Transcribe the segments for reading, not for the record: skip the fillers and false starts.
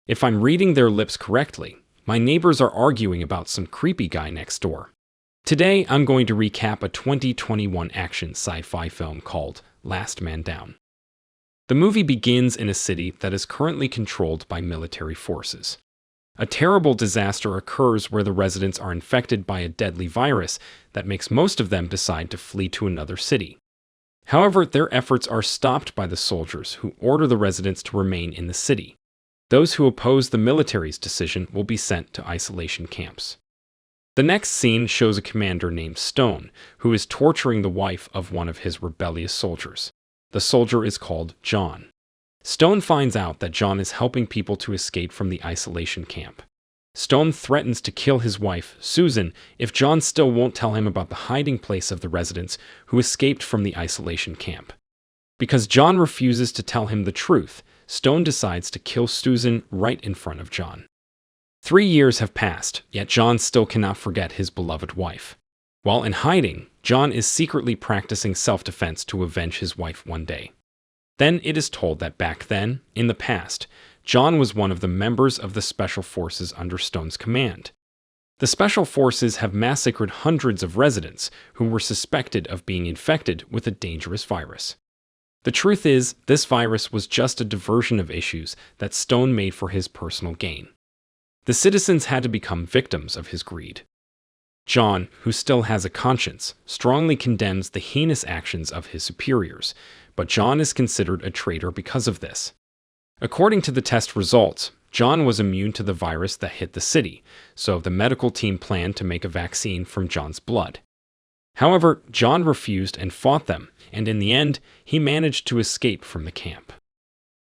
If I'm reading their lips correctly, my neighbors are arguing about some creepy guy next door. Today, I'm going to recap a 2021 action sci-fi film called Last Man Down. The movie begins in a city that is currently controlled by military forces. A terrible disaster occurs where the residents are infected by a deadly virus that makes most of them decide to flee to another city. However, their efforts are stopped by the soldiers who order the residents to remain in the city. Those who oppose the military's decision will be sent to isolation camps. The next scene shows a commander named Stone, who is torturing the wife of one of his rebellious soldiers. The soldier is called John. Stone finds out that John is helping people to escape from the isolation camp. Stone threatens to kill his wife, Susan, if John still won't tell him about the hiding place of the residents who escaped from the isolation camp. Because John refuses to tell him the truth, Stone decides to kill Susan right in front of John. 3 years have passed, yet John still cannot forget his beloved wife. While in hiding, John is secretly practicing self-defense to avenge his wife one day. Then it is told that back then, in the past, John was one of the members of the Special Forces under Stone's command. The Special Forces have massacred hundreds of residents who were suspected of being infected with a dangerous virus. The truth is, this virus was just a diversion of issues that Stone made for his personal gain. The citizens had to become victims of his greed. John, who still has a conscience, strongly condemns the heinous actions of his superiors, but John is considered a traitor because of this. According to the test results, John was immune to the virus that hit the city, so the medical team planned to make a vaccine from John's blood. However, John refused and fought them, and in the end, he managed to escape from the camp.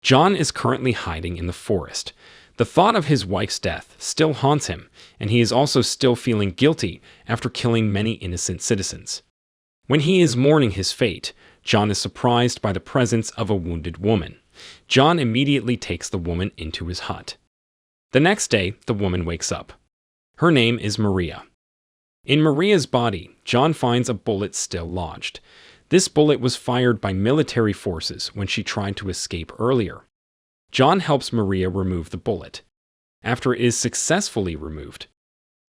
John is currently hiding in the forest. The thought of his wife's death still haunts him, and he is also still feeling guilty after killing many innocent citizens. When he is mourning his fate, John is surprised by the presence of a wounded woman. John immediately takes the woman into his hut. The next day, the woman wakes up. Her name is Maria. In Maria's body, John finds a bullet still lodged. This bullet was fired by military forces when she tried to escape earlier. John helps Maria remove the bullet. After it is successfully removed,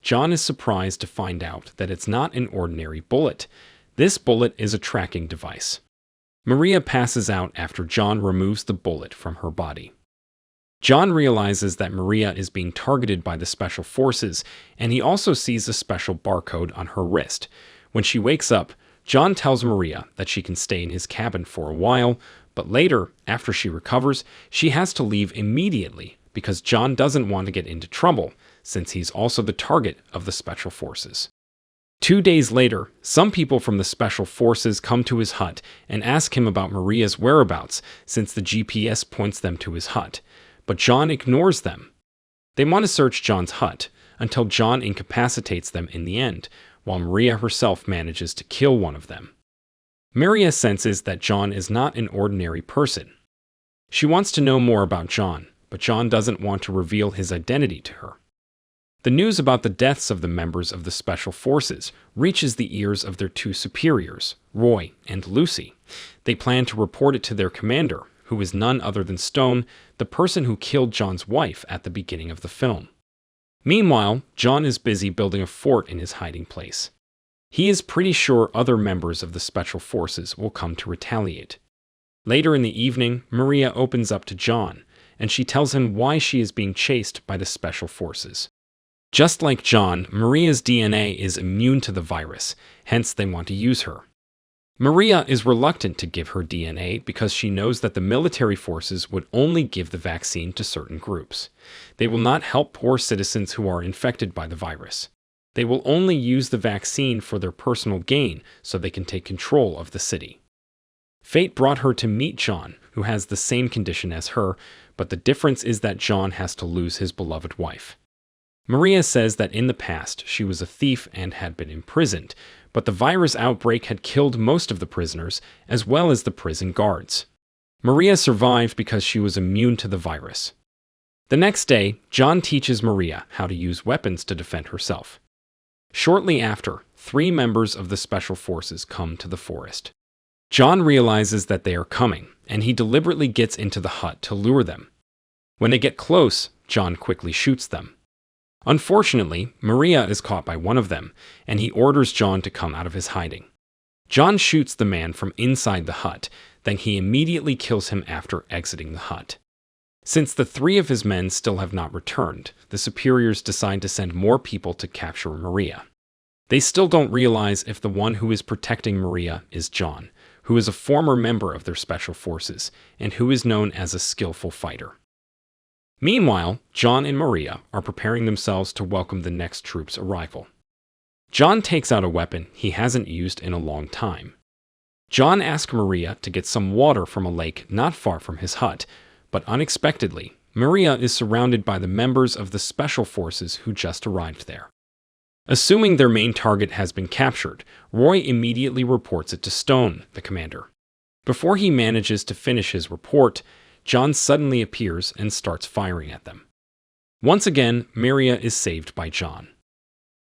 John is surprised to find out that it's not an ordinary bullet. This bullet is a tracking device. Maria passes out after John removes the bullet from her body. John realizes that Maria is being targeted by the Special Forces, and he also sees a special barcode on her wrist. When she wakes up, John tells Maria that she can stay in his cabin for a while, but later, after she recovers, she has to leave immediately because John doesn't want to get into trouble, since he's also the target of the Special Forces. 2 days later, some people from the Special Forces come to his hut and ask him about Maria's whereabouts, since the GPS points them to his hut. But John ignores them. They want to search John's hut, until John incapacitates them in the end, while Maria herself manages to kill one of them. Maria senses that John is not an ordinary person. She wants to know more about John, but John doesn't want to reveal his identity to her. The news about the deaths of the members of the Special Forces reaches the ears of their 2 superiors, Roy and Lucy. They plan to report it to their commander, who is none other than Stone, the person who killed John's wife at the beginning of the film. Meanwhile, John is busy building a fort in his hiding place. He is pretty sure other members of the Special Forces will come to retaliate. Later in the evening, Maria opens up to John, and she tells him why she is being chased by the Special Forces. Just like John, Maria's DNA is immune to the virus, hence they want to use her. Maria is reluctant to give her DNA because she knows that the military forces would only give the vaccine to certain groups. They will not help poor citizens who are infected by the virus. They will only use the vaccine for their personal gain so they can take control of the city. Fate brought her to meet John, who has the same condition as her, but the difference is that John has to lose his beloved wife. Maria says that in the past she was a thief and had been imprisoned, but the virus outbreak had killed most of the prisoners, as well as the prison guards. Maria survived because she was immune to the virus. The next day, John teaches Maria how to use weapons to defend herself. Shortly after, 3 members of the Special Forces come to the forest. John realizes that they are coming, and he deliberately gets into the hut to lure them. When they get close, John quickly shoots them. Unfortunately, Maria is caught by one of them, and he orders John to come out of his hiding. John shoots the man from inside the hut, then he immediately kills him after exiting the hut. Since the three of his men still have not returned, the superiors decide to send more people to capture Maria. They still don't realize if the one who is protecting Maria is John, who is a former member of their special forces, and who is known as a skillful fighter. Meanwhile, John and Maria are preparing themselves to welcome the next troops' arrival. John takes out a weapon he hasn't used in a long time. John asks Maria to get some water from a lake not far from his hut, but unexpectedly, Maria is surrounded by the members of the special forces who just arrived there. Assuming their main target has been captured, Roy immediately reports it to Stone, the commander. Before he manages to finish his report, John suddenly appears and starts firing at them. Once again, Maria is saved by John.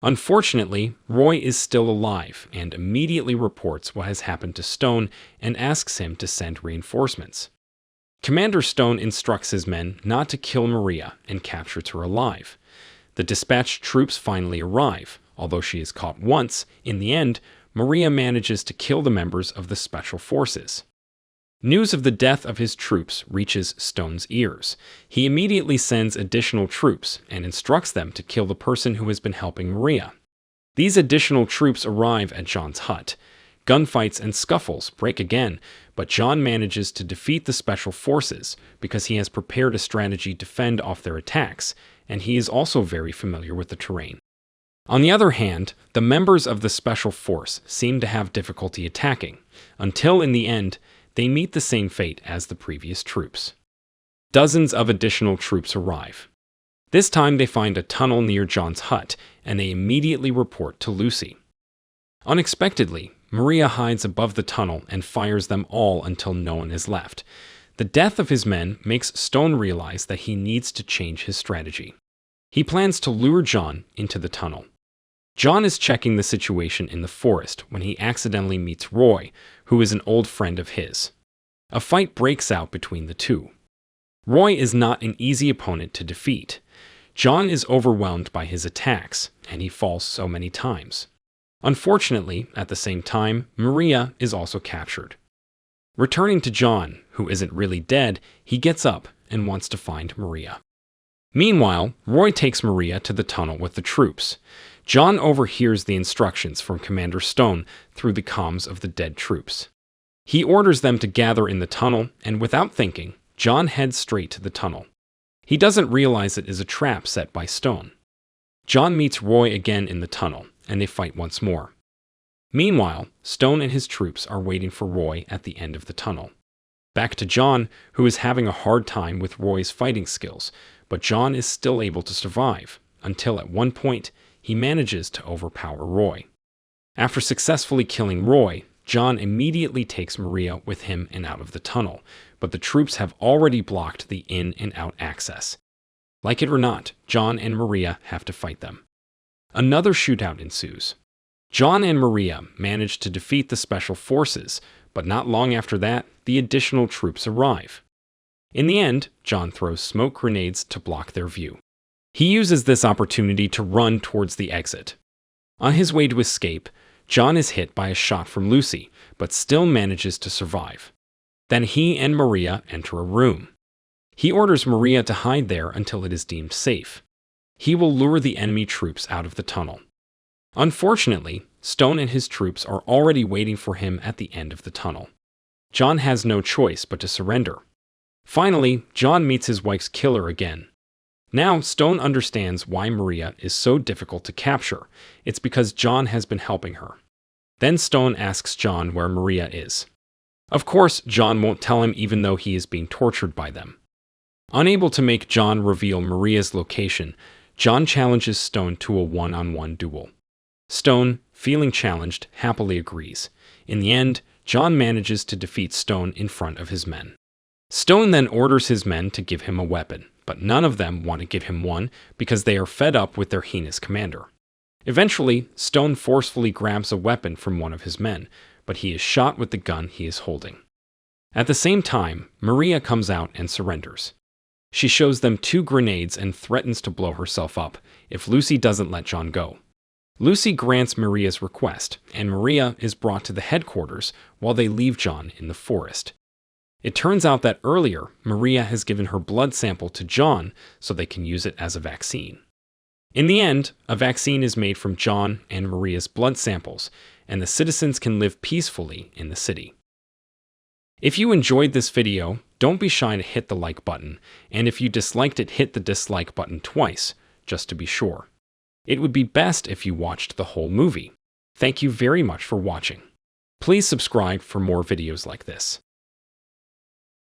Unfortunately, Roy is still alive and immediately reports what has happened to Stone and asks him to send reinforcements. Commander Stone instructs his men not to kill Maria and captures her alive. The dispatched troops finally arrive. Although she is caught once, in the end, Maria manages to kill the members of the special forces. News of the death of his troops reaches Stone's ears. He immediately sends additional troops and instructs them to kill the person who has been helping Maria. These additional troops arrive at John's hut. Gunfights and scuffles break again, but John manages to defeat the special forces because he has prepared a strategy to fend off their attacks, and he is also very familiar with the terrain. On the other hand, the members of the special force seem to have difficulty attacking, until in the end, they meet the same fate as the previous troops. Dozens of additional troops arrive. This time they find a tunnel near John's hut, and they immediately report to Lucy. Unexpectedly, Maria hides above the tunnel and fires them all until no one is left. The death of his men makes Stone realize that he needs to change his strategy. He plans to lure John into the tunnel. John is checking the situation in the forest when he accidentally meets Roy, who is an old friend of his. A fight breaks out between the two. Roy is not an easy opponent to defeat. John is overwhelmed by his attacks, and he falls so many times. Unfortunately, at the same time, Maria is also captured. Returning to John, who isn't really dead, he gets up and wants to find Maria. Meanwhile, Roy takes Maria to the tunnel with the troops. John overhears the instructions from Commander Stone through the comms of the dead troops. He orders them to gather in the tunnel, and without thinking, John heads straight to the tunnel. He doesn't realize it is a trap set by Stone. John meets Roy again in the tunnel, and they fight once more. Meanwhile, Stone and his troops are waiting for Roy at the end of the tunnel. Back to John, who is having a hard time with Roy's fighting skills, but John is still able to survive, until at one point, he manages to overpower Roy. After successfully killing Roy, John immediately takes Maria with him and out of the tunnel, but the troops have already blocked the in and out access. Like it or not, John and Maria have to fight them. Another shootout ensues. John and Maria manage to defeat the special forces, but not long after that, the additional troops arrive. In the end, John throws smoke grenades to block their view. He uses this opportunity to run towards the exit. On his way to escape, John is hit by a shot from Lucy, but still manages to survive. Then he and Maria enter a room. He orders Maria to hide there until it is deemed safe. He will lure the enemy troops out of the tunnel. Unfortunately, Stone and his troops are already waiting for him at the end of the tunnel. John has no choice but to surrender. Finally, John meets his wife's killer again. Now, Stone understands why Maria is so difficult to capture. It's because John has been helping her. Then Stone asks John where Maria is. Of course, John won't tell him even though he is being tortured by them. Unable to make John reveal Maria's location, John challenges Stone to a one-on-one duel. Stone, feeling challenged, happily agrees. In the end, John manages to defeat Stone in front of his men. Stone then orders his men to give him a weapon, but none of them want to give him one because they are fed up with their heinous commander. Eventually, Stone forcefully grabs a weapon from one of his men, but he is shot with the gun he is holding. At the same time, Maria comes out and surrenders. She shows them 2 grenades and threatens to blow herself up if Lucy doesn't let John go. Lucy grants Maria's request, and Maria is brought to the headquarters while they leave John in the forest. It turns out that earlier, Maria has given her blood sample to John so they can use it as a vaccine. In the end, a vaccine is made from John and Maria's blood samples, and the citizens can live peacefully in the city. If you enjoyed this video, don't be shy to hit the like button, and if you disliked it, hit the dislike button twice, just to be sure. It would be best if you watched the whole movie. Thank you very much for watching. Please subscribe for more videos like this.